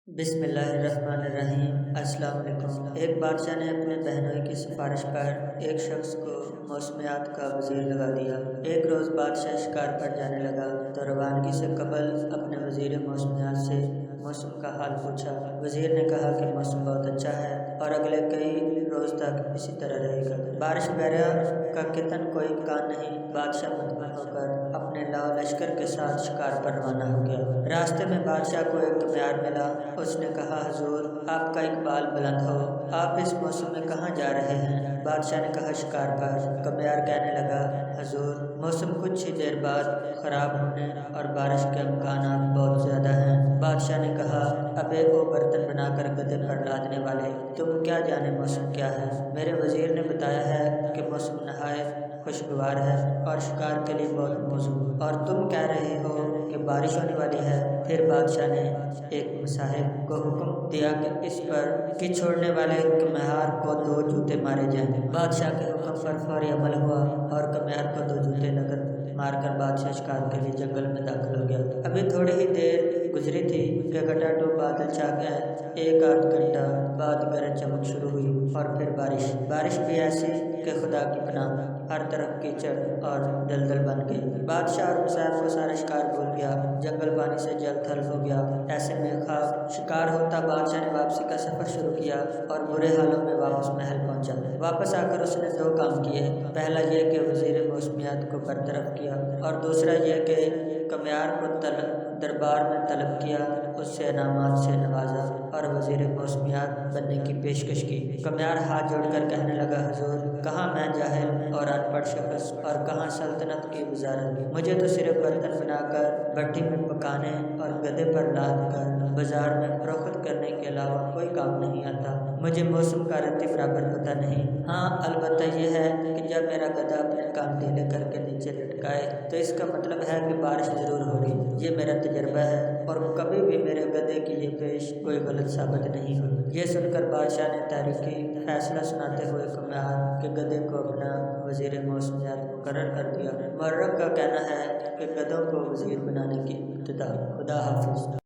بسم اللہ الرحمن الرحیم۔ السلام علیکم۔ ایک بادشاہ نے اپنے بہنوئی کی سفارش پر ایک شخص کو موسمیات کا وزیر لگا دیا۔ ایک روز بادشاہ شکار پر جانے لگا تو روانگی سے قبل اپنے وزیر موسمیات سے موسم کا حال پوچھا۔ وزیر نے کہا کہ موسم بہت اچھا ہے اور اگلے کئی روز تک اسی طرح رہے گا۔ بارش وغیرہ کا کتن کوئی امکان نہیں۔ بادشاہ مطمئن ہو کر اپنے لاؤ لشکر کے ساتھ شکار پر روانہ ہو گیا۔ راستے میں بادشاہ کو ایک کمیار ملا۔ اس نے کہا، حضور آپ کا اقبال بلند ہو، آپ اس موسم میں کہاں جا رہے ہیں؟ بادشاہ نے کہا، شکار پر۔ کمیار کہنے لگا، حضور موسم کچھ ہی دیر بعد خراب ہونے اور بارش کے امکانات بہت زیادہ ہیں۔ بادشاہ نے کہا، ابے او برتن بنا کر گدھے پر لادنے والے، تم کیا جانے موسم کیا ہے؟ میرے وزیر نے بتایا ہے کہ موسم نہایت خوشگوار ہے اور شکار کے لیے بہت موزوں، اور تم کہہ رہے ہو کہ بارش ہونے والی ہے۔ پھر بادشاہ نے ایک مصاحب کو حکم دیا کہ اس پر کہ چھوڑنے والے کمیار کو 2 جوتے مارے جائیں۔ بادشاہ کے حکم پر فوری عمل ہوا اور کمیار کو 2 جوتے نگد مار کر بادشاہ شکار کے لیے جنگل میں داخل ہو گیا۔ ابھی تھوڑی ہی دیر گزری تھی کہ گٹاٹو بادل چھا گئے۔ 1 آدھ گھنٹہ بعد گرج چمک شروع ہوئی اور پھر بارش بھی ایسی کہ خدا کی پناہ، ہر طرف کیچڑ اور دلدل بن گئی۔ بادشاہ اور مصاحب کو سارا شکار بھول گیا، جنگل پانی سے جل تھل ہو گیا۔ ایسے میں خواب شکار ہوتا بادشاہ نے واپسی کا سفر شروع کیا اور برے حالوں میں واپس محل پہنچا۔ واپس آ کر اس نے 2 کام کیے۔ پہلا یہ کہ وزیر موسمیات کو برطرف کیا اور دوسرا یہ کہ کمیار کو دربار میں طلب کیا، اس سے انعامات سے نوازا اور وزیر موسمیات بننے کی پیشکش کی۔ کمیار ہاتھ جوڑ کر کہنے لگا، حضور کہاں میں جاہل اور ان پڑھ شخص اور کہاں سلطنت کی وزارت، مجھے تو صرف برتن بنا کر بھٹی میں پکانے اور گدھے پر لاد کر بازار میں فروخت کرنے کے علاوہ کوئی کام نہیں آتا۔ مجھے موسم کا رتی برابر پتہ نہیں۔ ہاں البتہ یہ ہے کہ جب میرا گدھا اپنے کان ڈھیلے کر کے نیچے لٹکائے تو اس کا مطلب ہے کہ بارش ضرور ہوگی۔ یہ میرا تجربہ ہے اور کبھی بھی میرے گدھے کی یہ پیش کوئی غلط ثابت نہیں ہوئی۔ یہ سن کر بادشاہ نے تاریخی فیصلہ سناتے ہوئے کمیار کے گدھے کو اپنا وزیر موسمیات مقرر کر دیا۔ مورخ کا کہنا ہے کہ گدھوں کو وزیر بنانے کی ابتدا۔ خدا حافظ۔